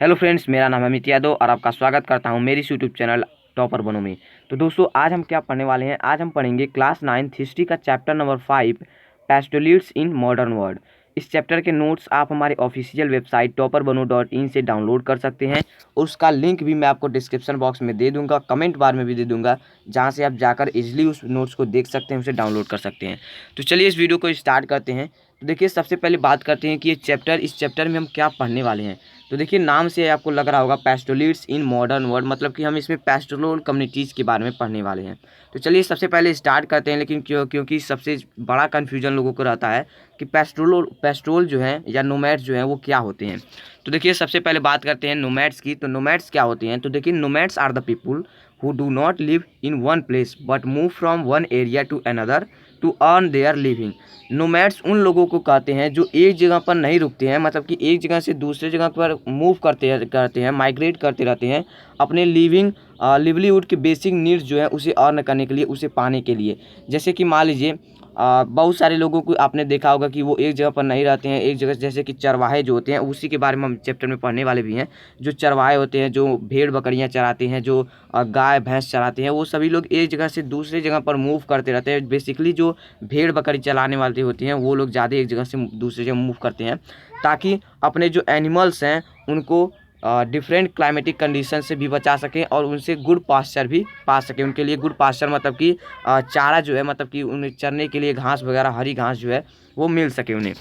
Hello friends, मेरा नाम है अमित यादव और आपका स्वागत करता हूं मेरी यूट्यूब चैनल टॉपर बनो में। तो दोस्तों, आज हम क्या पढ़ने वाले हैं? आज हम पढ़ेंगे क्लास 9 हिस्ट्री का chapter number 5 pastoralists in modern world. इस चैप्टर के नोट्स आप हमारे ऑफिशियल वेबसाइट topperbano.in से डाउनलोड कर सकते हैं और उसका लिंक भी मैं आपको डिस्क्रिप्शन बॉक्स में दे दूंगा, कमेंट बार में भी दे दूंगा, जहां से आप जाकर इजीली उस नोट्स को देख सकते हैं, उसे डाउनलोड कर सकते हैं। तो चलिए इस वीडियो को स्टार्ट करते हैं। तो देखिए, सबसे पहले बात करते हैं कि इस चैप्टर में हम क्या पढ़ने वाले हैं। तो देखिए, नाम से आपको लग रहा होगा पेस्टोलिड्स इन मॉडर्न वर्ल्ड, मतलब कि हम इसमें पेस्टोरल कम्युनिटीज़ के बारे में पढ़ने वाले हैं। तो चलिए सबसे पहले स्टार्ट करते हैं, लेकिन क्योंकि सबसे बड़ा कन्फ्यूजन लोगों को रहता है कि पेस्टोल जो है या नोमैड्स जो हैं वो क्या होते हैं। तो देखिए, सबसे पहले बात करते हैं नोमैड्स की। तो नोमैड्स क्या होते हैं? तो देखिए, nomads are the people who do not live in one place but move from one area to another to earn their living। Nomads उन लोगों को कहते हैं जो एक जगह पर नहीं रुकते हैं, मतलब कि एक जगह से दूसरे जगह पर मूव करते हैं, माइग्रेट करते रहते हैं अपने लिवलीहुड के बेसिक नीड्स जो है उसे अर्न करने के लिए, उसे पाने के लिए। जैसे कि मान लीजिए, बहुत सारे लोगों को आपने देखा होगा कि वो एक जगह पर नहीं रहते हैं, एक जगह, जैसे कि चरवाहे जो होते हैं, उसी के बारे में हम चैप्टर में पढ़ने वाले भी हैं। जो चरवाहे होते हैं, जो भेड़ बकरियां चराते हैं, जो गाय भैंस चराते हैं, वो सभी लोग एक जगह से दूसरे जगह पर मूव करते रहते हैं। बेसिकली जो भेड़ बकरी चलाने वाले होते हैं वो लोग ज़्यादा एक जगह से दूसरी जगह मूव करते हैं, ताकि अपने जो एनिमल्स हैं उनको डिफरेंट क्लाइमेटिक कंडीशन से भी बचा सकें और उनसे गुड पास्चर भी पा सकें। उनके लिए गुड पास्चर मतलब कि चारा जो है, मतलब कि उन्हें चरने के लिए घास वगैरह, हरी घास जो है वो मिल सके उन्हें।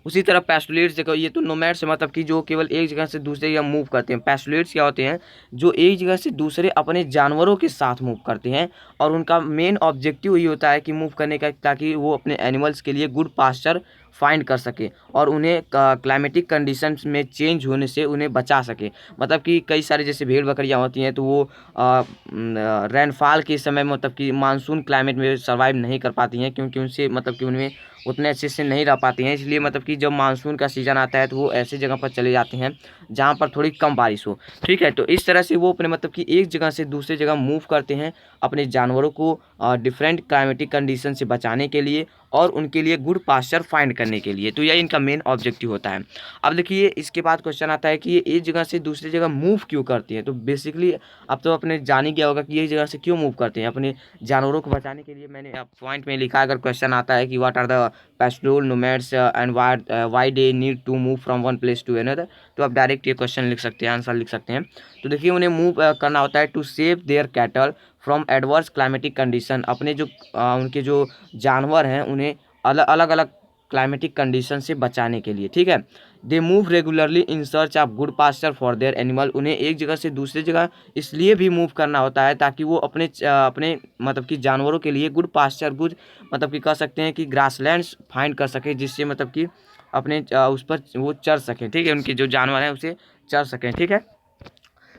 उसी तरह पेस्टोलिड्स देखो, ये तो नोमैड्स है, मतलब कि जो केवल एक जगह से दूसरे जगह मूव करते हैं। पेस्टोलिड्स क्या होते हैं? जो एक जगह से दूसरे अपने जानवरों के साथ मूव करते हैं और उनका मेन ऑब्जेक्टिव ये होता है कि मूव करने का, ताकि वो अपने एनिमल्स के लिए गुड पास्चर फाइंड कर सके और उन्हें क्लाइमेटिक कंडीशंस में चेंज होने से उन्हें बचा सके। मतलब कि कई सारे जैसे भेड़ बकरियां होती हैं तो वो रेनफॉल के समय, मतलब कि मानसून क्लाइमेट में सर्वाइव नहीं कर पाती हैं, क्योंकि उनसे, मतलब कि उनमें उतने अच्छे से नहीं रह पाती हैं। इसलिए मतलब कि जब मानसून का सीज़न आता है तो वो ऐसी जगह पर चले जाते हैं जहाँ पर थोड़ी कम बारिश हो। ठीक है, तो इस तरह से वो अपने, मतलब कि एक जगह से दूसरी जगह मूव करते हैं अपने जानवरों को डिफरेंट क्लाइमेटिक कंडीशन से बचाने के लिए और उनके लिए गुड पास्चर फाइंड करने के लिए। तो यह इनका मेन ऑब्जेक्टिव होता है। अब देखिए, इसके बाद क्वेश्चन आता है कि ये एक जगह से दूसरी जगह मूव क्यों करती हैं। तो बेसिकली अब तो अपने जान ही गया होगा कि ये जगह से क्यों मूव करते हैं, अपने जानवरों को बचाने के लिए। मैंने पॉइंट में लिखा, अगर क्वेश्चन आता है कि what are the pastoral nomads and why they need to move from one place to another, तो आप डायरेक्ट ये क्वेश्चन लिख सकते हैं, आंसर लिख सकते हैं। तो देखिए, उन्हें मूव करना होता है to save their cattle from adverse climatic condition. अपने जो उनके जो जानवर हैं उन्हें अलग अलग क्लाइमेटिक कंडीशन से बचाने के लिए। ठीक है, they move regularly in search of good pasture for their animal. उन्हें एक जगह से दूसरी जगह इसलिए भी मूव करना होता है ताकि वो अपने मतलब कि जानवरों के लिए गुड पास्चर, गुड मतलब कि कह सकते हैं कि ग्रासलैंड्स फाइंड कर सके, जिससे मतलब कि अपने उस पर वो चर सकें। ठीक है, उनके जो जानवर हैं उसे चर सकें। ठीक है,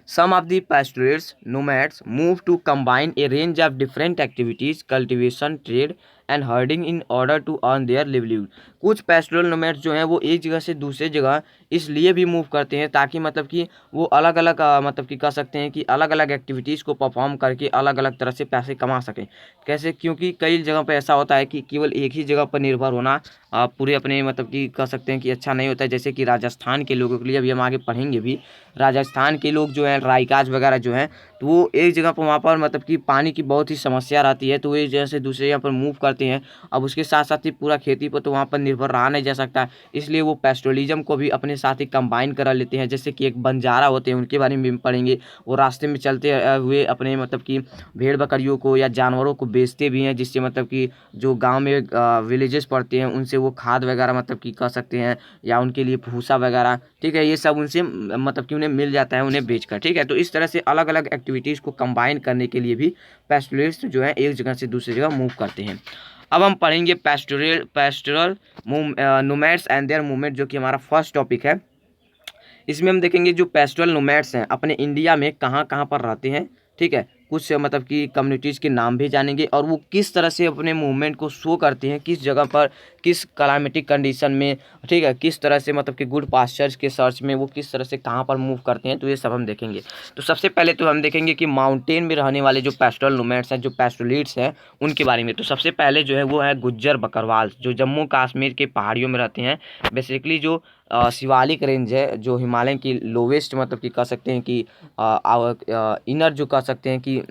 some of the pastoralists nomads move to combine a range of different activities, cultivation, trade and herding in order to earn their livelihood. कुछ पेस्टोरल नोमैड्स जो हैं वो एक जगह से दूसरे जगह इसलिए भी मूव करते हैं ताकि मतलब कि वो अलग अलग मतलब कि कह सकते हैं कि अलग अलग एक्टिविटीज़ को परफॉर्म करके अलग अलग तरह से पैसे कमा सकें। कैसे? क्योंकि कई जगह पर ऐसा होता है कि केवल एक ही जगह पर निर्भर होना पूरे अपने, मतलब कि कह सकते हैं कि अच्छा नहीं होता है। जैसे कि राजस्थान के लोगों के लिए, अभी हम आगे पढ़ेंगे भी, राजस्थान के लोग जो हैं, राइकाज वगैरह जो हैं, तो वो एक जगह पर, वहाँ पर मतलब कि पानी की बहुत ही समस्या रहती है, तो वो एक जगह से दूसरे जगह पर मूव करते हैं। अब उसके साथ साथ ही पूरा खेती पर तो वहाँ पर निर्भर रहा नहीं जा सकता, इसलिए वो पेस्टोलिज्म को भी अपने साथ ही कंबाइन करा लेते हैं। जैसे कि एक बंजारा होते हैं, उनके बारे में भी पढ़ेंगे। वो रास्ते में चलते हुए अपने, मतलब कि भेड़ बकरियों को या जानवरों को बेचते भी हैं, जिससे मतलब कि जो गाँव में विलेजेस पड़ते हैं उनसे वो खाद वगैरह, मतलब कि कह सकते हैं, या उनके लिए भूसा वगैरह, ठीक है, ये सब उनसे मतलब कि उन्हें मिल जाता है, उन्हें बेचकर। ठीक है, तो इस तरह से अलग अलग एक्टिविटीज़ को कंबाइन करने के लिए भी पेस्टोलिस्ट जो है एक जगह से दूसरी जगह मूव करते हैं। अब हम पढ़ेंगे pastoral nomads and there movement, जो कि हमारा फर्स्ट टॉपिक है। इसमें हम देखेंगे जो पेस्टोरल नोमैड्स हैं अपने इंडिया में कहाँ कहाँ पर रहते हैं। ठीक है, कुछ मतलब कि कम्युनिटीज़ के नाम भी जानेंगे और वो किस तरह से अपने मूवमेंट को शो करते हैं, किस जगह पर, किस क्लाइमेटिक कंडीशन में, ठीक है, किस तरह से, मतलब कि गुड पास्चर्स के सर्च में वो किस तरह से कहाँ पर मूव करते हैं, तो ये सब हम देखेंगे। तो सबसे पहले तो हम देखेंगे कि माउंटेन में रहने वाले जो पेस्टोरल नोमैड्स हैं, जो पेस्टोलिड्स हैं, उनके बारे में। तो सबसे पहले जो है वो है गुज्जर बकरवाल, जो जम्मू कश्मीर के पहाड़ियों में रहते हैं। बेसिकली जो शिवालिक रेंज है जो हिमालय की लोवेस्ट मतलब कि कह सकते हैं कि इनर जो कह सकते हैं कि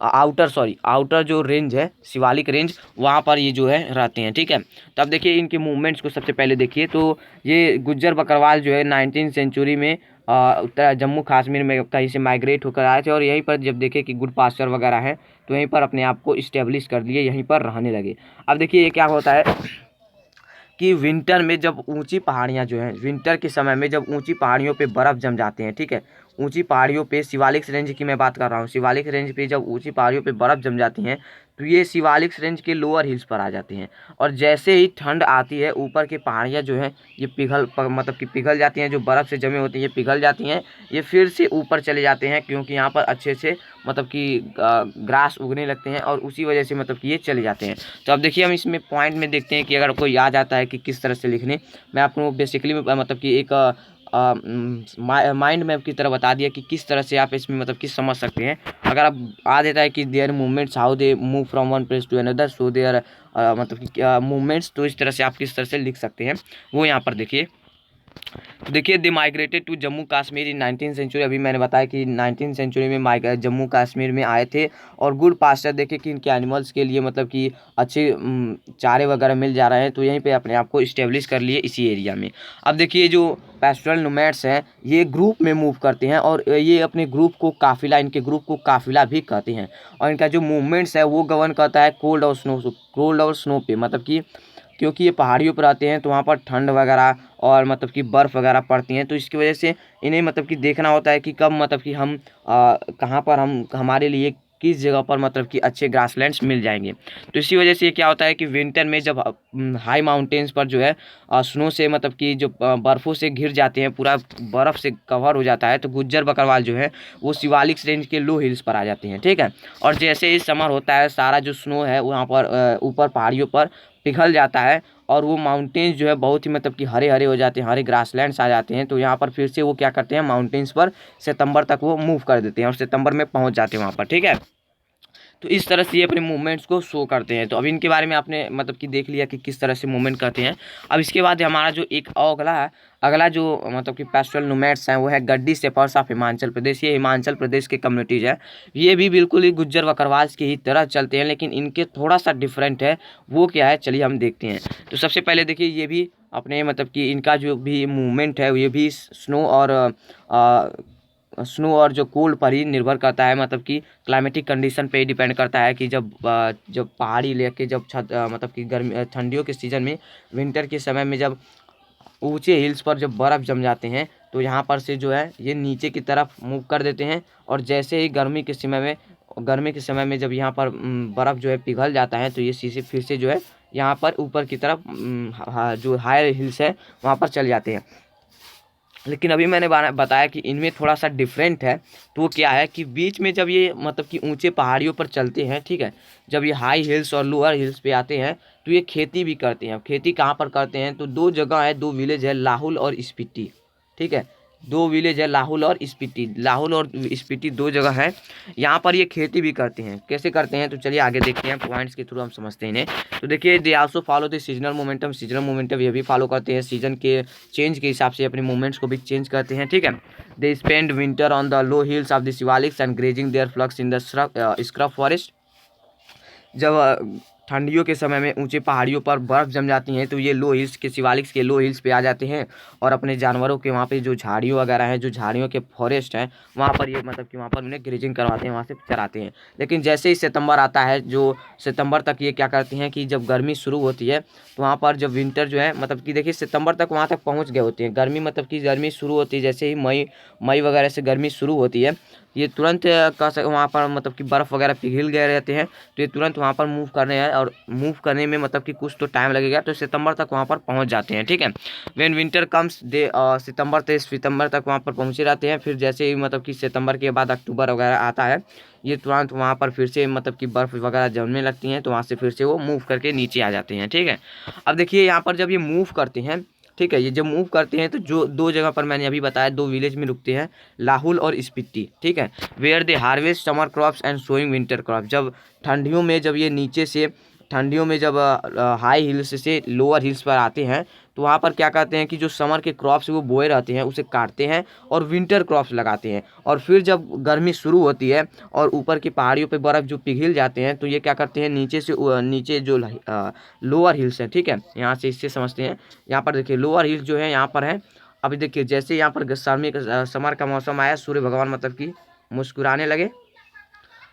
आउटर जो रेंज है शिवालिक रेंज, वहाँ पर ये जो है रहते हैं। ठीक है, तो अब देखिए इनके मूवमेंट्स को सबसे पहले देखिए। तो ये गुज्जर बकरवाल जो है 19th सेंचुरी में उत्तर जम्मू कश्मीर में कहीं से माइग्रेट होकर आए थे और यहीं पर जब देखे कि गुड पास्चर वगैरह है तो यहीं पर अपने आप को इस्टेब्लिश कर लिए, यहीं पर रहने लगे। अब देखिए ये क्या होता है कि विंटर में जब ऊंची पहाड़ियां जो हैं, विंटर के समय में जब ऊंची पहाड़ियों पे बर्फ़ जम जाते हैं, ठीक है, ऊंची पहाड़ियों पे शिवालिक रेंज की मैं बात कर रहा हूँ, शिवालिक रेंज पे जब ऊंची पहाड़ियों पे बर्फ़ जम जाती हैं तो ये शिवालिक रेंज के लोअर हिल्स पर आ जाती हैं और जैसे ही ठंड आती है ऊपर की पहाड़ियाँ जो हैं ये मतलब कि पिघल जाती हैं, जो बर्फ़ से जमे होती हैं ये पिघल जाती हैं, ये फिर से ऊपर चले जाते हैं क्योंकि यहाँ पर अच्छे से मतलब कि ग्रास उगने लगते हैं और उसी वजह से मतलब कि ये चले जाते हैं। तो अब देखिए हम इसमें पॉइंट में देखते हैं कि अगर कोई याद आता है कि किस तरह से लिखने, मैं आपको बेसिकली मतलब कि एक माइंड मैप की तरह बता दिया कि किस तरह से आप इसमें मतलब कि समझ सकते हैं। अगर आप आ देता है कि their movements how they move from one place to another, so their मतलब कि मूवमेंट्स, तो इस तरह से आप किस तरह से लिख सकते हैं वो यहाँ पर देखिए। तो देखिए they migrated to Jammu Kashmir in 19th century, अभी मैंने बताया कि 19th सेंचुरी में जम्मू कश्मीर में आए थे और गुड पास्चर देखिए कि इनके एनिमल्स के लिए मतलब कि अच्छे चारे वगैरह मिल जा रहे हैं तो यहीं पे अपने आप को इस्टेब्लिश कर लिए इसी एरिया में। अब देखिए जो पैस्टोरल नोमैड्स हैं ये ग्रुप में मूव करते हैं और ये अपने ग्रुप को काफिला, इनके ग्रुप को काफिला भी कहते हैं और इनका जो मूवमेंट्स है वो गवर्न करता है कोल्ड और स्नो पे, मतलब कि क्योंकि ये पहाड़ियों पर आते हैं तो वहाँ पर ठंड वगैरह और मतलब कि बर्फ़ वगैरह पड़ती हैं तो इसकी वजह से इन्हें मतलब कि देखना होता है कि कब मतलब कि हम कहाँ पर हम हमारे लिए किस जगह पर मतलब कि अच्छे ग्रासलैंड्स मिल जाएंगे। तो इसी वजह से ये क्या होता है कि विंटर में जब हाई माउंटेन्स पर जो है स्नो से मतलब कि जो बर्फ़ों से घिर जाते हैं, पूरा बर्फ़ से कवर हो जाता है, तो गुज्जर बकरवाल जो है वो शिवालिक रेंज के लो हिल्स पर आ जाते हैं। ठीक है, और जैसे ही समर होता है सारा जो स्नो है वहाँ पर ऊपर पहाड़ियों पर पिघल जाता है और वो माउंटेन्स जो है बहुत ही मतलब कि हरे हरे हो जाते हैं, हरे ग्रासलैंड्स आ जाते हैं। तो यहाँ पर फिर से वो क्या करते हैं माउंटेन्स पर सितंबर तक वो मूव कर देते हैं और सितंबर में पहुँच जाते हैं वहाँ पर। ठीक है, तो इस तरह से ये अपने मूवमेंट्स को शो करते हैं। तो अब इनके बारे में आपने मतलब कि देख लिया कि किस तरह से मूवमेंट करते हैं। अब इसके बाद हमारा जो एक अगला जो मतलब कि पैस्टोरल नोमैड्स हैं वो है गड्डी शेपर्ड्स ऑफ हिमाचल प्रदेश। ये हिमाचल प्रदेश के कम्युनिटीज़ है, ये भी बिल्कुल ही गुज्जर बकरवाल की ही तरह चलते हैं लेकिन इनके थोड़ा सा डिफरेंट है। वो क्या है चलिए हम देखते हैं। तो सबसे पहले देखिए ये भी अपने मतलब कि इनका जो भी मूवमेंट है ये भी स्नो और जो कोल्ड पर ही निर्भर करता है, मतलब कि क्लाइमेटिक कंडीशन पे ही डिपेंड करता है कि जब पहाड़ी लेके जब मतलब कि गर्मी ठंडियों के सीज़न में, विंटर के समय में जब ऊंचे हिल्स पर जब बर्फ़ जम जाते हैं तो यहाँ पर से जो है ये नीचे की तरफ मूव कर देते हैं और जैसे ही गर्मी के समय में जब यहाँ पर बर्फ़ जो है पिघल जाता है तो ये शीशे फिर से जो है यहाँ पर ऊपर की तरफ जो हायर हिल्स है वहाँ पर चले जाते हैं। लेकिन अभी मैंने बताया कि इनमें थोड़ा सा डिफरेंट है। तो वो क्या है कि बीच में जब ये मतलब कि ऊंचे पहाड़ियों पर चलते हैं, ठीक है, जब ये हाई हिल्स और लोअर हिल्स पे आते हैं तो ये खेती भी करते हैं। अब खेती कहाँ पर करते हैं तो दो जगह है, दो विलेज है, लाहुल और स्पीति। ठीक है, दो विलेज है लाहुल और स्पीति, लाहुल और स्पीति दो जगह है, यहाँ पर ये खेती भी करते हैं। कैसे करते हैं तो चलिए आगे देखते हैं, पॉइंट्स के थ्रू हम समझते हैं इन्हें। तो देखिए they also follow the seasonal momentum ये भी फॉलो करते हैं, सीजन के चेंज के हिसाब से अपने मूवमेंट्स को भी चेंज करते हैं। ठीक है, they spend winter on the low hills of the Shivaliks and grazing their flocks in the scrub forest. जब ठंडियों के समय में ऊंचे पहाड़ियों पर बर्फ़ जम जाती हैं तो ये लो हिल्स के शिवालिक्स के लो हिल्स पे आ जाते हैं और अपने जानवरों के वहाँ पे जो झाड़ियों वगैरह हैं, जो झाड़ियों के फॉरेस्ट हैं वहाँ पर ये मतलब कि वहाँ पर उन्हें ग्रेजिंग करवाते हैं, वहाँ से चराते हैं। लेकिन जैसे ही सितंबर आता है, जो सितंबर तक ये क्या करते हैं कि जब गर्मी शुरू होती है तो वहाँ पर जब विंटर जो है मतलब कि देखिए सितंबर तक वहाँ तक पहुँच गए होते हैं। गर्मी मतलब कि गर्मी शुरू होती है जैसे ही मई वगैरह से गर्मी शुरू होती है, ये तुरंत वहाँ पर मतलब कि बर्फ़ वगैरह पिघल गए रहते हैं तो ये तुरंत वहाँ पर मूव करने हैं और मूव करने में मतलब कि कुछ तो टाइम लगेगा, तो सितंबर तक वहाँ पर पहुँच जाते हैं। ठीक है, व्हेन विंटर कम्स दे सितंबर तक वहाँ पर पहुँचे रहते हैं। फिर जैसे ही मतलब कि सितंबर के बाद अक्टूबर वगैरह आता है ये तुरंत वहाँ पर फिर से मतलब कि बर्फ़ वगैरह जमने लगती हैं तो वहाँ से फिर से वो मूव करके नीचे आ जाते हैं। ठीक है, अब देखिए यहाँ पर जब ये मूव करते हैं, ठीक है, ये जब मूव करते हैं तो जो दो जगह पर मैंने अभी बताया, दो विलेज में रुकते हैं, लाहुल और स्पीति। ठीक है, where they harvest summer crops and sowing winter crop. जब ठंडियों में जब ये नीचे से ठंडियों में जब हाई हिल्स से लोअर हिल्स पर आते हैं तो वहाँ पर क्या कहते हैं कि जो समर के क्रॉप्स वो बोए रहते हैं उसे काटते हैं और विंटर क्रॉप्स लगाते हैं। और फिर जब गर्मी शुरू होती है और ऊपर की पहाड़ियों पे बर्फ़ जो पिघल जाते हैं तो ये क्या करते हैं, नीचे से नीचे जो लोअर हिल्स है, ठीक है, यहाँ से इससे समझते हैं। यहाँ पर देखिए लोअर हिल्स जो है यहाँ पर है। अभी देखिए जैसे यहाँ पर समर का मौसम आया, सूर्य भगवान मतलब कि मुस्कुराने लगे।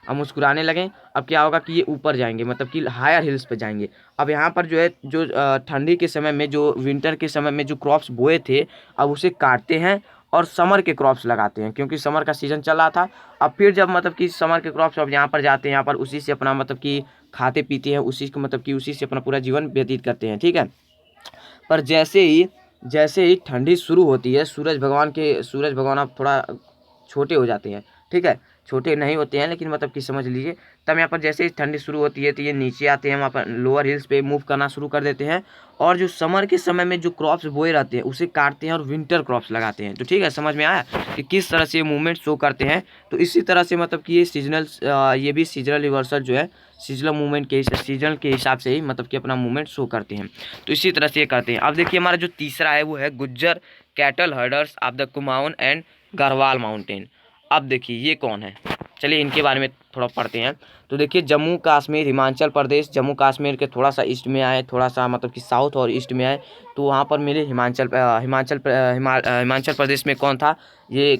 अब मुस्कुराने लगें, अब क्या होगा कि ये ऊपर जाएंगे, मतलब कि हायर हिल्स पे जाएंगे। अब यहाँ पर जो है जो ठंडी के समय में, जो विंटर के समय में जो क्रॉप्स बोए थे, अब उसे काटते हैं और समर के क्रॉप्स लगाते हैं, क्योंकि समर का सीज़न चल रहा था। अब फिर जब मतलब कि समर के क्रॉप्स अब यहाँ पर जाते हैं, यहाँ पर उसी से अपना मतलब कि खाते पीते हैं, उसी को मतलब कि उसी से अपना पूरा जीवन व्यतीत करते हैं, ठीक है। पर जैसे ही ठंडी शुरू होती है, सूरज भगवान अब थोड़ा छोटे हो जाते हैं, ठीक है, छोटे नहीं होते हैं लेकिन मतलब कि समझ लीजिए। तब यहाँ पर जैसे ही ठंडी शुरू होती है तो ये नीचे आते हैं, वहाँ पर लोअर हिल्स पे मूव करना शुरू कर देते हैं और जो समर के समय में जो क्रॉप्स बोए रहते हैं उसे काटते हैं और विंटर क्रॉप्स लगाते हैं। तो ठीक है, समझ में आया कि किस तरह से ये मूवमेंट शो करते हैं। तो इसी तरह से मतलब कि ये भी सीजनल रिवर्सल जो है सीजन के हिसाब से ही मतलब कि अपना मूवमेंट शो करते हैं। तो इसी तरह से ये करते हैं। अब देखिए हमारा जो तीसरा है वो है Gujjar cattle herders of the Kumaon and Garhwal mountain. अब देखिए ये कौन है, चलिए इनके बारे में थोड़ा पढ़ते हैं। तो देखिए जम्मू कश्मीर हिमाचल प्रदेश, जम्मू कश्मीर के थोड़ा सा ईस्ट में आए, थोड़ा सा मतलब कि साउथ और ईस्ट में आए, तो वहाँ पर मिले हिमाचल प्रदेश में कौन था, ये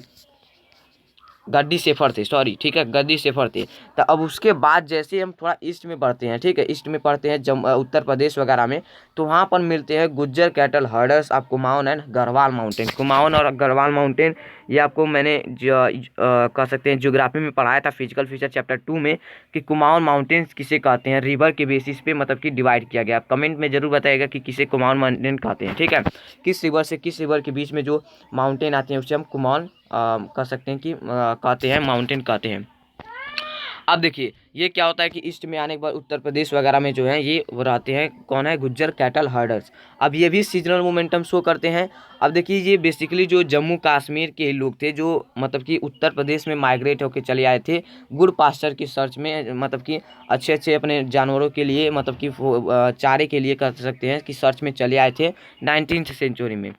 गद्दी शेफर थे, सॉरी, ठीक है, गद्दी शेफर थे। तो अब उसके बाद जैसे हम थोड़ा ईस्ट में बढ़ते हैं, ठीक है, ईस्ट में पढ़ते हैं उत्तर प्रदेश वगैरह में, तो वहाँ पर मिलते हैं Gujjar cattle herders of Kumaon and Garhwal mountain. Kumaon और गढ़वाल माउंटेन ये आपको मैंने कह सकते हैं ज्योग्राफी में पढ़ाया था, फिजिकल फीचर चैप्टर 2 में, कि कुमाऊन माउंटेन्स किसे कहते हैं, रिवर के बेसिस पे मतलब कि डिवाइड किया गया। आप कमेंट में जरूर बताइएगा कि किसे कुमाऊन माउंटेन कहते हैं, ठीक है, किस रिवर से किस रिवर के बीच में जो माउंटेन आते हैं उसे हम कुमाऊन कह सकते हैं कि कहते हैं, माउंटेन कहते हैं। अब देखिए ये क्या होता है कि ईस्ट में आने के बाद उत्तर प्रदेश वगैरह में जो है ये वो रहते हैं, कौन है, गुज्जर कैटल हर्डर्स। अब ये भी सीजनल मोमेंटम शो करते हैं। अब देखिए ये बेसिकली जो जम्मू कश्मीर के लोग थे जो मतलब कि उत्तर प्रदेश में माइग्रेट होकर चले आए थे गुड पास्चर की सर्च में, मतलब कि अच्छे अपने जानवरों के लिए, मतलब कि चारे के लिए कह सकते हैं कि सर्च में चले आए थे 19th सेंचुरी में।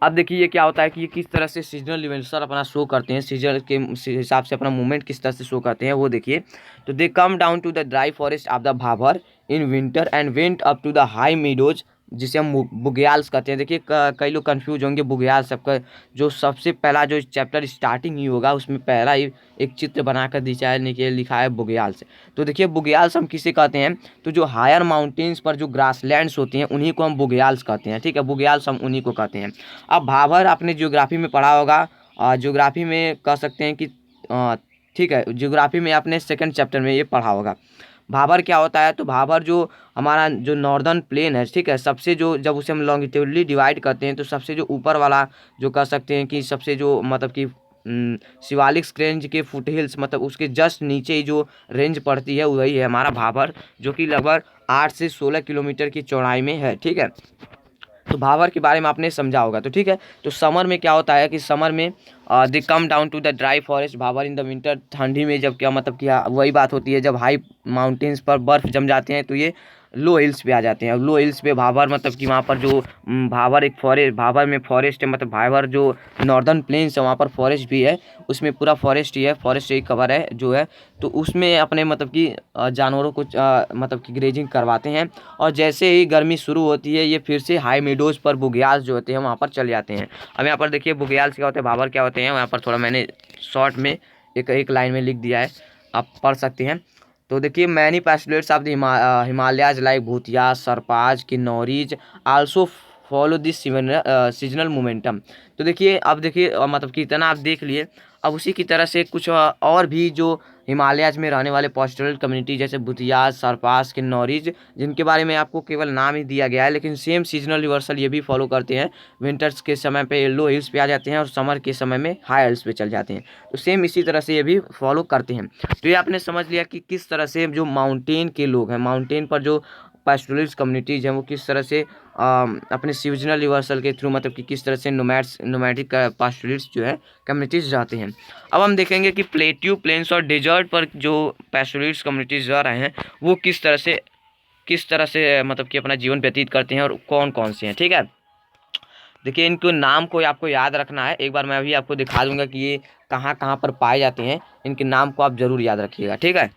अब देखिए ये क्या होता है कि ये किस तरह से सीजनल रिवर्सल अपना शो करते हैं, सीजन के हिसाब से अपना मूवमेंट किस तरह से शो करते हैं वो देखिए। तो they come down to the dry forest of the Bhabar in winter and went up to the high meadows, जिसे हम बुग्याल्स कहते हैं। देखिए कई लोग कंफ्यूज होंगे, बुग्याल सबका जो सबसे पहला जो चैप्टर स्टार्टिंग ही होगा उसमें पहला ही एक चित्र बनाकर दिखाने के लिखा है बुग्याल्स। तो देखिए बुग्याल्स हम किसे कहते हैं, तो जो हायर माउंटेन्स पर जो ग्रासलैंड्स होते हैं उन्हीं को हम बुग्याल्स कहते हैं, ठीक है, बुग्याल्स हम उन्हीं को कहते हैं। अब भाभर आपने ज्योग्राफी में पढ़ा होगा, ज्योग्राफी में कह सकते हैं कि ठीक है, ज्योग्राफी में आपने सेकंड चैप्टर में ये पढ़ा होगा। भाभर क्या होता है, तो भाभर जो हमारा जो नॉर्दर्न प्लेन है, ठीक है, सबसे जो जब उसे हम लॉन्गिट्यूडली डिवाइड करते हैं तो सबसे जो ऊपर वाला जो कह सकते हैं कि सबसे जो मतलब कि शिवालिक रेंज के फुट हिल्स, मतलब उसके जस्ट नीचे ही जो रेंज पड़ती है वही है हमारा भाभर, जो कि लगभग 8 से 16 किलोमीटर की चौड़ाई में है, ठीक है। तो भाभर के बारे में आपने समझा होगा। तो ठीक है, तो समर में क्या होता है कि समर में they come down to the dry forest Bhabar in the winter, ठंडी में जब क्या मतलब कि वही बात होती है जब हाई माउंटेन्स पर बर्फ़ जम जाते हैं तो ये लो हिल्स पे आ जाते हैं। लो हिल्स पे भाभर मतलब कि वहाँ पर जो भाभर एक फॉरेस्ट, भाभर में फॉरेस्ट है, मतलब भाभर जो नॉर्दर्न प्लेन्स है वहाँ पर फॉरेस्ट भी है, उसमें पूरा फॉरेस्ट ही है, फॉरेस्ट ही कवर है जो है। तो उसमें अपने मतलब कि जानवरों को मतलब कि ग्रेजिंग करवाते हैं। और जैसे ही गर्मी शुरू होती है ये फिर से हाई मीडोज पर बुग्याल्स जो होते हैं वहाँ पर चले जाते हैं। अब यहाँ पर देखिए बुग्याल्स क्या होते हैं, भाभर क्या होते हैं, यहाँ पर थोड़ा मैंने शॉर्ट में एक लाइन में लिख दिया है, आप पढ़ सकते हैं। तो देखिए many pastoralists of the Himalayas like Bhotiyas, Sherpas, Kinnauris also follow this seasonal momentum. तो देखिए अब देखिए मतलब कि इतना आप देख लिए, अब उसी की तरह से कुछ और भी जो हिमालयाज में रहने वाले पास्टोरल कम्युनिटी जैसे भूतियाज, सरपास, किन्नौरीज, जिनके बारे में आपको केवल नाम ही दिया गया है, लेकिन सेम सीजनल रिवर्सल ये भी फॉलो करते हैं। विंटर्स के समय पे लो हिल्स पे आ जाते हैं और समर के समय में हाई हिल्स पे चल जाते हैं। तो सेम इसी तरह से ये भी फॉलो करते हैं। तो ये आपने समझ लिया कि किस तरह से जो माउंटेन के लोग हैं, माउंटेन पर जो पास्टोरलिस्ट कम्युनिटीज़ हैं वो किस तरह से अपने सीजनल रिवर्सल के थ्रू मतलब कि किस तरह से नोमैडिक पास्टोरलिस्ट जो है कम्युनिटीज़ रहते हैं। अब हम देखेंगे कि प्लेट्यू प्लेन्स और डेजर्ट पर जो पास्टोरलिस्ट कम्युनिटीज़ रह रहे हैं वो किस तरह से किस तरह से मतलब कि अपना जीवन व्यतीत करते हैं और कौन कौन से हैं। ठीक है, देखिए इनको नाम को आपको याद रखना है। एक बार मैं अभी आपको दिखा दूंगा कि ये कहाँ कहाँ पर पाए जाते हैं, इनके नाम को आप जरूर याद रखिएगा। ठीक है,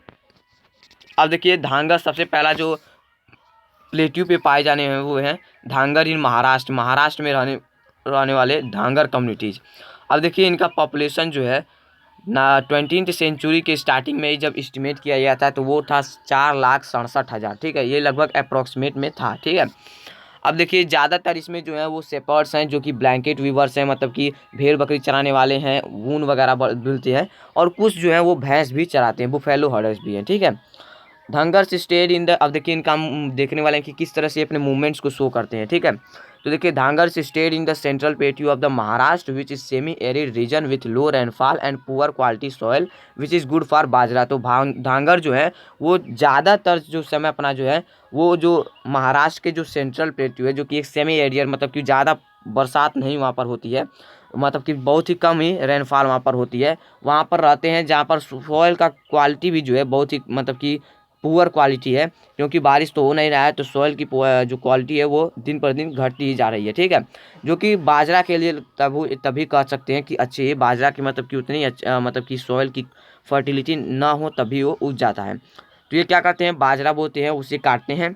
अब देखिए धांगर सबसे पहला जो प्लेट्यू पे पाए जाने हैं वो हैं धांगर इन महाराष्ट्र, महाराष्ट्र में रहने वाले धांगर कम्युनिटीज़। अब देखिए इनका पॉपुलेशन जो है ना 20वीं सेंचुरी के स्टार्टिंग में ही जब इस्टीमेट किया गया था तो वो था 4,67,000। ठीक है, ये लगभग अप्रॉक्सीमेट में था। ठीक है, अब देखिए ज़्यादातर इसमें जो है वो शेपर्ड्स हैं, जो कि ब्लैंकेट वीवर्स हैं, मतलब कि भेड़ बकरी चराने वाले हैं, ऊन वगैरह बुनते हैं, और कुछ जो है वो भैंस भी चराते हैं, बुफेलो हर्डर्स भी हैं। ठीक है, धंगर्स स्टेड इन द, अब देखिए इनका देखने वाले हैं कि किस तरह से अपने मूवमेंट्स को शो करते हैं। ठीक है, तो देखिए Dhangars stayed in the central plateau of the Maharashtra which is semi arid region with low rainfall and poor quality soil which is good for bajra. तो धांगर जो है वो ज़्यादातर जो समय अपना जो है वो जो महाराष्ट्र के जो सेंट्रल प्लेट्यू है, जो कि एक सेमी एरियर, मतलब कि ज़्यादा बरसात नहीं वहाँ पर होती है, मतलब कि बहुत ही कम ही रेनफॉल वहाँ पर होती है, वहाँ पर रहते हैं, जहाँ पर सॉइल का क्वालिटी भी जो है बहुत ही मतलब कि पुअर क्वालिटी है, क्योंकि बारिश तो हो नहीं रहा है, तो सॉइल की जो क्वालिटी है वो दिन पर दिन घटती ही जा रही है। ठीक है, जो कि बाजरा के लिए तभी कह सकते हैं कि अच्छी है, बाजरा की मतलब कि उतनी मतलब कि सॉइल की फर्टिलिटी ना हो तभी वो उग जाता है। तो ये क्या करते हैं, बाजरा बोते हैं, उसे काटते हैं।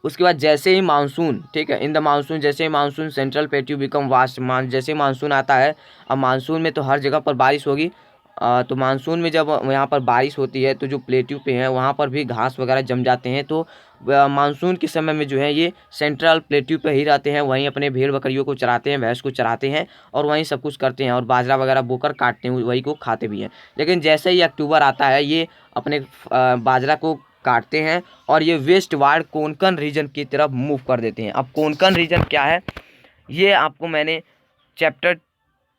उसके बाद जैसे ही मानसून, ठीक है, इन द मानसून, जैसे ही monsoon central plateau become vast, जैसे मानसून आता है, अब मानसून में तो हर जगह पर बारिश होगी, तो मानसून में जब यहाँ पर बारिश होती है तो जो प्लेट्यू पे हैं वहाँ पर भी घास वगैरह जम जाते हैं, तो मानसून के समय में जो है ये सेंट्रल प्लेट्यू पे ही रहते हैं, वहीं अपने भेड़ बकरियों को चराते हैं, भैंस को चराते हैं, और वहीं सब कुछ करते हैं, और बाजरा वगैरह बोकर काटते हैं, वही को खाते भी हैं। लेकिन जैसे ही अक्टूबर आता है ये अपने बाजरा को काटते हैं और ये वेस्ट वार्ड कोंकण रीजन की तरफ मूव कर देते हैं। अब कोंकण रीजन क्या है, ये आपको मैंने चैप्टर,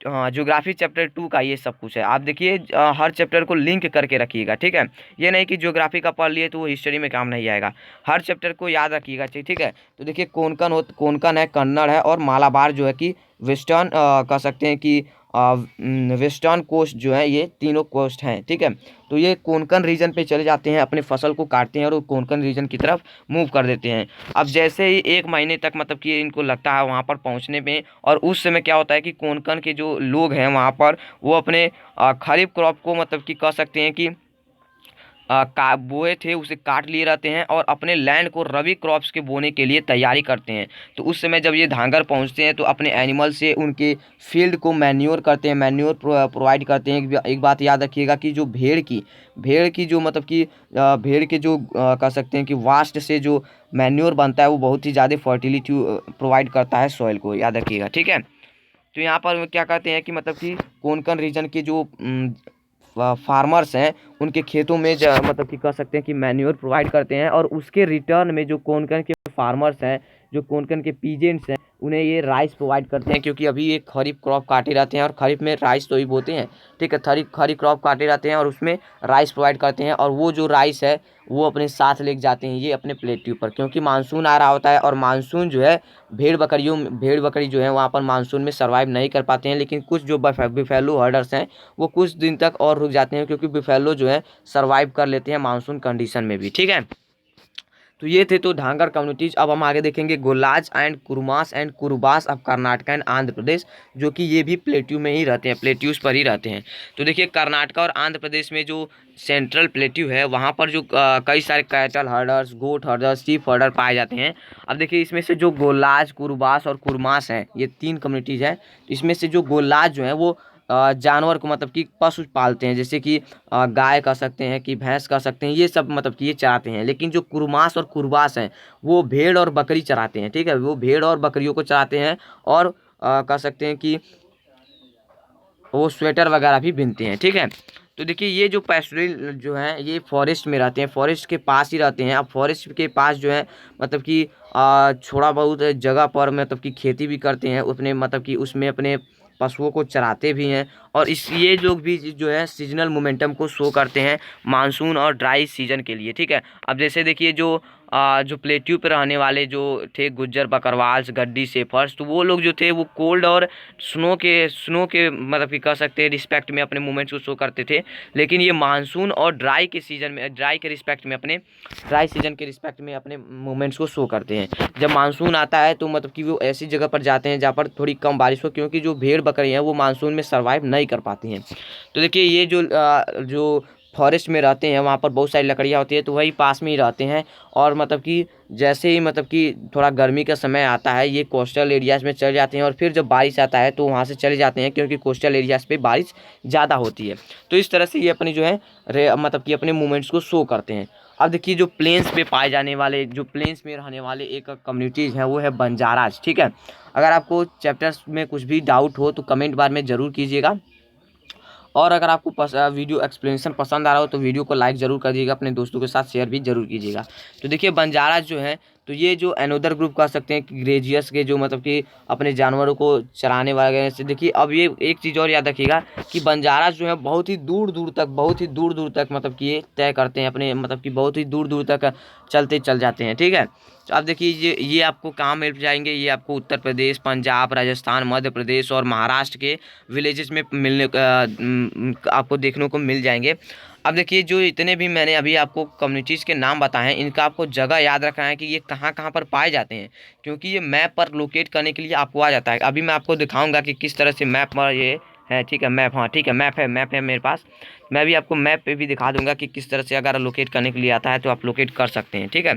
हाँ, ज्योग्राफी चैप्टर 2 का ये सब कुछ है। आप देखिए हर चैप्टर को लिंक करके रखिएगा। ठीक है, ये नहीं कि ज्योग्राफी का पढ़ लिए तो वो हिस्ट्री में काम नहीं आएगा, हर चैप्टर को याद रखिएगा। ठीक है, तो देखिए कोंकण है, कन्नड़ है, और मालाबार जो है कि वेस्टर्न कह सकते हैं कि वेस्टर्न कोस्ट जो है, ये तीनों कोस्ट हैं। ठीक है, तो ये कोंकण रीजन पे चले जाते हैं, अपनी फसल को काटते हैं और वो कोंकण रीजन की तरफ मूव कर देते हैं। अब जैसे ही 1 महीने तक मतलब कि इनको लगता है वहाँ पर पहुँचने में, और उस समय क्या होता है कि कोंकण के जो लोग हैं वहाँ पर वो अपने खरीफ क्रॉप को मतलब कि कह सकते हैं कि बोए थे उसे काट लिए रहते हैं और अपने लैंड को रबी क्रॉप्स के बोने के लिए तैयारी करते हैं। तो उस समय जब ये धांगर पहुंचते हैं तो अपने एनिमल से उनके फील्ड को मैन्योर करते हैं, मैन्योर प्रोवाइड करते हैं। एक बात याद रखिएगा कि जो भेड़ की जो मतलब कि भेड़ के जो कह सकते हैं कि वास्ट से जो मैन्योर बनता है वो बहुत ही ज़्यादा फर्टिलिटी प्रोवाइड करता है सॉइल को, याद रखिएगा। ठीक है, तो यहाँ पर क्या कहते हैं कि मतलब कि कोंकण रीजन के जो फार्मर्स हैं उनके खेतों में मतलब कि कह सकते हैं कि मैन्योर प्रोवाइड करते हैं, और उसके रिटर्न में जो कोंकण के फार्मर्स हैं, जो कोंकण के पीजेंट्स हैं, उन्हें ये राइस प्रोवाइड करते हैं, क्योंकि अभी ये खरीफ क्रॉप काटे रहते हैं और खरीफ में राइस तो ही बोते हैं। ठीक है, खरीफ क्रॉप काटे रहते हैं और उसमें राइस प्रोवाइड करते हैं, और वो जो राइस है वो अपने साथ लेके जाते हैं ये अपने प्लेट्यू पर, क्योंकि मानसून आ रहा होता है, और मानसून जो है भेड़ बकरी जो है वहाँ पर मानसून में सर्वाइव नहीं कर पाते हैं। लेकिन कुछ जो बिफेलो हर्डर्स हैं वो कुछ दिन तक और रुक जाते हैं, क्योंकि बिफेलो जो है सर्वाइव कर लेते हैं मानसून कंडीशन में भी। ठीक है, तो ये थे तो धांगर कम्युनिटीज। अब हम आगे देखेंगे Gollas and Kurumas and Kurubas of Karnataka and Andhra Pradesh, जो कि ये भी प्लेट्यू में ही रहते हैं, प्लेट्यूज पर ही रहते हैं। तो देखिए कर्नाटक और आंध्र प्रदेश में जो सेंट्रल प्लेट्यू है वहाँ पर जो कई सारे कैटल हर्डर्स, गोट हर्डर्स, शीप हर्डर पाए जाते हैं। अब देखिए इसमें से जो गोलाज, कुरुबास और कुरमास हैं, ये 3 कम्युनिटीज़ हैं। इसमें से जो गोलाज जो है वो जानवर को मतलब कि पशु पालते हैं, जैसे कि गाय कह सकते हैं कि भैंस कह सकते हैं, ये सब मतलब कि ये चराते हैं। लेकिन जो कुरमास और कुरबास हैं वो भेड़ और बकरी चराते हैं। ठीक है, वो भेड़ और बकरियों को चराते हैं, और कह सकते हैं कि वो स्वेटर वगैरह भी बिनते हैं। ठीक है, तो देखिए ये जो पैस्टोरल जो हैं ये फॉरेस्ट में रहते हैं, फॉरेस्ट के पास ही रहते हैं। अब फॉरेस्ट के पास जो है मतलब कि थोड़ा बहुत जगह पर मतलब कि खेती भी करते हैं, अपने मतलब कि उसमें अपने पशुओं को चराते भी हैं, और ये लोग भी जो है सीजनल मोमेंटम को शो करते हैं मानसून और ड्राई सीजन के लिए। ठीक है, अब जैसे देखिए जो जो प्लेट्यू पे रहने वाले जो थे गुज्जर बकरवाल्स गड्डी सेफर्स, तो वो लोग जो थे वो कोल्ड और स्नो के मतलब कि कह सकते हैं रिस्पेक्ट में अपने मूवमेंट्स को शो करते थे। लेकिन ये मानसून और ड्राई के सीजन में ड्राई सीजन के रिस्पेक्ट में अपने मूवमेंट्स को शो करते हैं। जब मानसून आता है तो मतलब कि वो ऐसी जगह पर जाते हैं जहाँ पर थोड़ी कम बारिश हो, क्योंकि जो भेड़ बकरी हैं वो मानसून में सर्वाइव नहीं कर पाती हैं। तो देखिए ये जो फॉरेस्ट में रहते हैं वहाँ पर बहुत सारी लकड़ियाँ होती है, तो वही पास में ही रहते हैं। और मतलब कि जैसे ही मतलब कि थोड़ा गर्मी का समय आता है ये कोस्टल एरियाज़ में चले जाते हैं, और फिर जब बारिश आता है तो वहाँ से चले जाते हैं, क्योंकि कोस्टल एरियाज़ पे बारिश ज़्यादा होती है। तो इस तरह से ये अपनी जो है मतलब कि अपने मूवमेंट्स को शो करते हैं। अब देखिए जो प्लेन्स पे पाए जाने वाले, जो प्लेन्स में रहने वाले एक कम्युनिटीज़ है वो है बंजाराज। ठीक है, अगर आपको चैप्टर्स में कुछ भी डाउट हो तो कमेंट बार में ज़रूर कीजिएगा। और अगर आपको वीडियो एक्सप्लेनेशन पसंद आ रहा हो तो वीडियो को लाइक ज़रूर कर दीजिएगा, अपने दोस्तों के साथ शेयर भी जरूर कीजिएगा। तो देखिए बंजारा जो है, तो ये जो अनोदर ग्रुप कह सकते हैं कि ग्रेजियस के जो मतलब कि अपने जानवरों को चराने वाले से। देखिए अब ये एक चीज़ और याद रखिएगा कि बंजारा जो है बहुत ही दूर दूर तक मतलब कि ये तय करते हैं अपने, मतलब कि बहुत ही दूर दूर तक चल जाते हैं। ठीक है, तो अब देखिए ये आपको कहाँ मिल जाएंगे, ये आपको उत्तर प्रदेश, पंजाब, राजस्थान, मध्य प्रदेश और महाराष्ट्र के विलेजेस में आपको देखने को मिल जाएंगे। अब देखिए जो इतने भी मैंने अभी आपको कम्युनिटीज़ के नाम बताए हैं, इनका आपको जगह याद रखना है कि ये कहाँ कहाँ पर पाए जाते हैं, क्योंकि ये मैप पर लोकेट करने के लिए आपको आ जाता है। अभी मैं आपको दिखाऊंगा कि किस तरह से मैप पर ये है। ठीक है, मैप, हाँ ठीक है, मैप है मेरे पास। मैं भी आपको मैप पे भी दिखा दूंगा कि किस तरह से अगर लोकेट करने के लिए आता है तो आप लोकेट कर सकते हैं। ठीक है,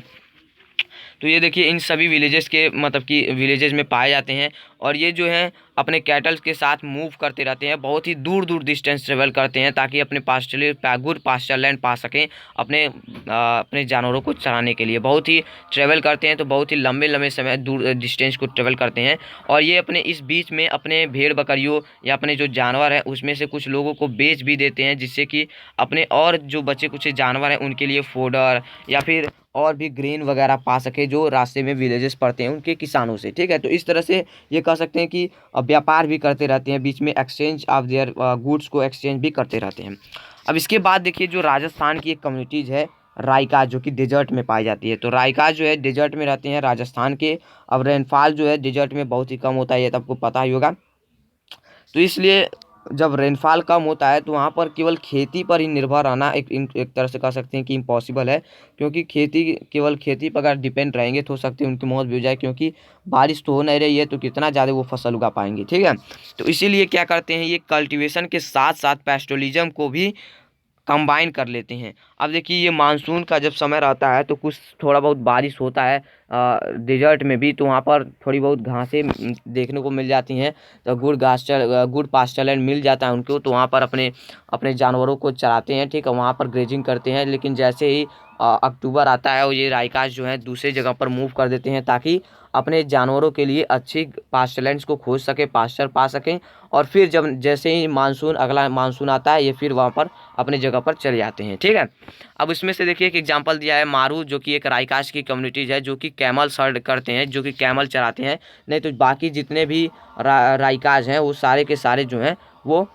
तो ये देखिए इन सभी विलेजेस के मतलब कि विलेजेस में पाए जाते हैं, और ये जो है अपने कैटल्स के साथ मूव करते रहते हैं, बहुत ही दूर दूर डिस्टेंस ट्रेवल करते हैं ताकि अपने गुड पास्चर लैंड पा सकें, अपने जानवरों को चराने के लिए बहुत ही ट्रेवल करते हैं। तो बहुत ही लंबे लंबे समय दूर डिस्टेंस को ट्रेवल करते हैं, और ये अपने इस बीच में अपने भेड़ बकरियों या अपने जो जानवर हैं उसमें से कुछ लोगों को बेच भी देते हैं, जिससे कि अपने और जो बचे कुछ जानवर हैं उनके लिए फोडर या फिर और भी ग्रेन वगैरह पा सके जो रास्ते में विलेजेस पड़ते हैं उनके किसानों से। ठीक है, तो इस तरह से ये कह सकते हैं कि व्यापार भी करते रहते हैं, बीच में एक्सचेंज ऑफ देयर गुड्स को एक्सचेंज भी करते रहते हैं। अब इसके बाद देखिए जो राजस्थान की एक कम्युनिटीज़ है रायका, जो कि डेजर्ट में पाई जाती है। तो रायका जो है डेजर्ट में रहते हैं राजस्थान के। अब रेनफॉल जो है डेजर्ट में बहुत ही कम होता है, ये तो आपको पता ही होगा। तो इसलिए जब रेनफॉल कम होता है तो वहाँ पर केवल खेती पर ही निर्भर रहना एक तरह से कह सकते हैं कि इम्पॉसिबल है, क्योंकि केवल खेती पर अगर डिपेंड रहेंगे तो हो सकते हैं उनकी मौत भी हो जाए, क्योंकि बारिश तो हो नहीं रही है तो कितना ज़्यादा वो फसल उगा पाएंगे। ठीक है, तो इसीलिए क्या करते हैं ये कल्टीवेशन के साथ साथ पेस्टोलिज्म को भी कंबाइन कर लेते हैं। अब देखिए ये मानसून का जब समय रहता है तो कुछ थोड़ा बहुत बारिश होता है डेजर्ट में भी, तो वहाँ पर थोड़ी बहुत घासें देखने को मिल जाती हैं। तो गुड पास्चर लैंड मिल जाता है उनको, तो वहाँ पर अपने अपने जानवरों को चराते हैं। ठीक है, वहाँ पर ग्रेजिंग करते हैं। लेकिन जैसे ही अक्टूबर आता है और ये राइकास जो है दूसरी जगह पर मूव कर देते हैं ताकि अपने जानवरों के लिए अच्छी पास्चरलैंड्स को खोज सके, पास्चर पा सकें। और फिर जब जैसे ही अगला मानसून आता है ये फिर वहाँ पर अपनी जगह पर चले जाते हैं। ठीक है, अब इसमें से देखिए एक एग्जांपल दिया है मारू, जो कि एक राइकास की कम्युनिटीज है जो कि कैमल सर्ड करते हैं, जो कि कैमल चराते हैं। नहीं तो बाकी जितने भी राइकास हैं वो सारे के सारे जो हैं वो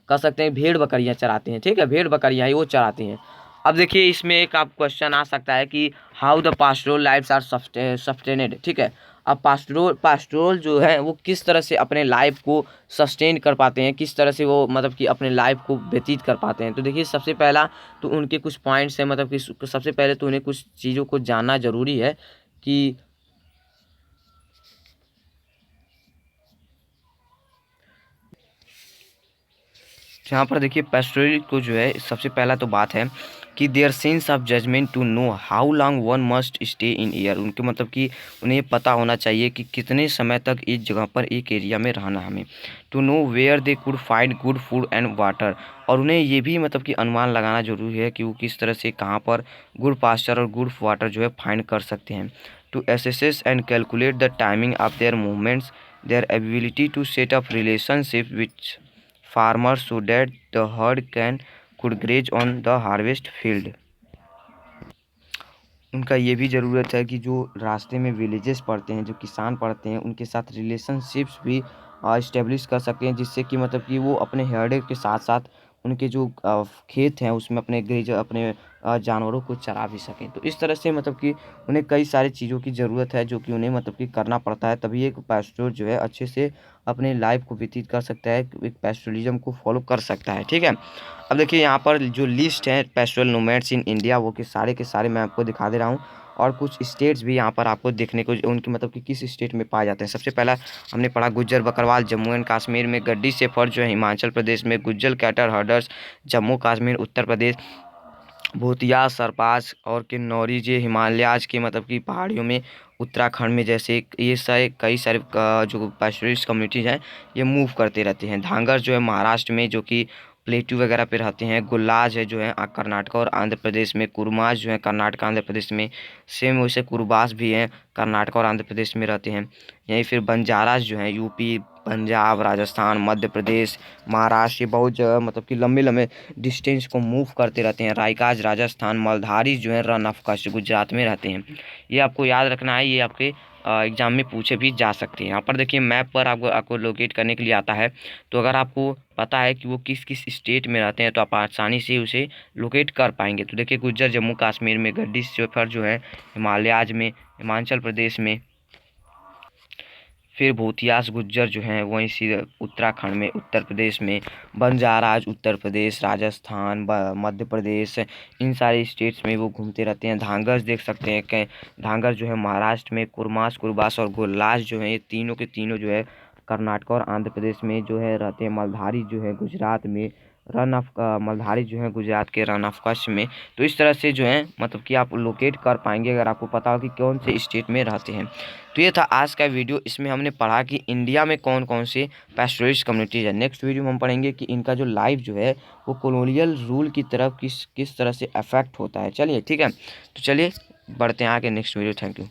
कह सकते हैं भेड़ बकरियां चराते हैं। ठीक है, भेड़ बकरियां ही वो चराते हैं। अब देखिए इसमें एक आप क्वेश्चन आ सकता है कि how the pastoral lives are sustained. ठीक है, अब पास्टोरल जो है वो किस तरह से अपने लाइफ को सस्टेन कर पाते हैं, किस तरह से वो मतलब कि अपने लाइफ को व्यतीत कर पाते हैं। तो देखिए सबसे पहला तो उनके कुछ पॉइंट्स हैं, मतलब कि सबसे पहले तो उन्हें कुछ चीज़ों को जानना जरूरी है कि यहाँ पर देखिए पेस्टोरल को जो है सबसे पहला तो बात है कि their sense of judgement to know how long one must stay in year. उनके मतलब कि उन्हें पता होना चाहिए कि कितने समय तक एक जगह पर एक एरिया में रहना हमें। To know where they could find good food and water, और उन्हें ये भी मतलब कि अनुमान लगाना जरूरी है कि वो किस तरह से कहाँ पर गुड पास्चर और गुड वाटर जो है फाइंड कर सकते हैं। To assess and calculate the timing of their movements, their ability to set up relationship which farmers so that the herd could graze on the harvest field। उनका ये भी ज़रूरत है कि जो रास्ते में विलेजेस पड़ते हैं, जो किसान पड़ते हैं, उनके साथ रिलेशनशिप्स भी इस्टेब्लिश कर सकते हैं, जिससे कि मतलब कि वो अपने हर्ड के साथ साथ उनके जो खेत हैं उसमें अपने जानवरों को चरा भी सकें। तो इस तरह से मतलब कि उन्हें कई सारी चीज़ों की ज़रूरत है जो कि उन्हें मतलब कि करना पड़ता है, तभी एक पैस्टोर जो है अच्छे से अपने लाइफ को व्यतीत कर सकता है, एक पैस्टोरलिज्म को फॉलो कर सकता है। ठीक है, अब देखिए यहाँ पर जो लिस्ट है पेस्टोरल नोमैड्स इन इंडिया वो के सारे मैं आपको दिखा दे रहा हूँ, और कुछ स्टेट्स भी यहाँ पर आपको देखने को उनकी मतलब कि किस स्टेट में पाए जाते हैं। सबसे पहला हमने पढ़ा गुज्जर बकरवाल जम्मू एंड कश्मीर में, गड्डी शेफर्ड जो है हिमाचल प्रदेश में, गुज्जर कैटर हर्डर्स जम्मू कश्मीर उत्तर प्रदेश, भूतिया सरपास और किन्नौरी जे हिमालयाज के मतलब कि पहाड़ियों में उत्तराखंड में, जैसे ये सारे कई सारे जो पैस्टोरिस्ट कम्युनिटीज़ हैं ये मूव करते रहते हैं। धांगर जो है महाराष्ट्र में जो कि प्लेट्यू वगैरह पे रहते हैं। गुल्लाज है जो है कर्नाटक और आंध्र प्रदेश में। कुरुमाज जो है कर्नाटक आंध्र प्रदेश में। सेम वैसे कुरुबास भी हैं कर्नाटक और आंध्र प्रदेश में रहते हैं। यहीं फिर बंजाराज जो हैं यूपी, पंजाब, राजस्थान, मध्य प्रदेश, महाराष्ट्र, ये बहुत जगह मतलब कि लंबे लंबे डिस्टेंस को मूव करते रहते हैं। रायकाज राजस्थान, मलधारी जो है रन ऑफ कच्छ गुजरात में रहते हैं। ये आपको याद रखना है, ये आपके एग्जाम में पूछे भी जा सकते हैं। यहाँ पर देखिए मैप पर आपको लोकेट करने के लिए आता है, तो अगर आपको पता है कि वो किस किस स्टेट में रहते हैं तो आप आसानी से उसे लोकेट कर पाएंगे। तो देखिए गुज्जर जम्मू कश्मीर में, गड्डी शेफर्ड जो है हिमालयाज में हिमाचल प्रदेश में, फिर भूतियास गुज्जर जो हैं वहीं सीधे उत्तराखंड में उत्तर प्रदेश में, बंजाराज उत्तर प्रदेश, राजस्थान, मध्य प्रदेश, इन सारे स्टेट्स में वो घूमते रहते हैं। धांगर्स देख सकते हैं कि धांगर जो है महाराष्ट्र में, कुरमास कुरबास और गोल्लास जो है ये तीनों के तीनों जो है कर्नाटक और आंध्र प्रदेश में जो है रहते हैं। मलधारी जो है गुजरात में, मलधारी जो है गुजरात के रन ऑफ कच्छ में। तो इस तरह से जो है मतलब कि आप लोकेट कर पाएंगे अगर आपको पता हो कि कौन से स्टेट में रहते हैं। तो ये था आज का वीडियो, इसमें हमने पढ़ा कि इंडिया में कौन कौन से पैस्टोरलिस्ट कम्युनिटीज़ है। नेक्स्ट वीडियो में हम पढ़ेंगे कि इनका जो लाइफ जो है वो कॉलोनियल रूल की तरफ किस किस तरह से अफेक्ट होता है। चलिए ठीक है, तो चलिए बढ़ते हैं आगे नेक्स्ट वीडियो। Thank you.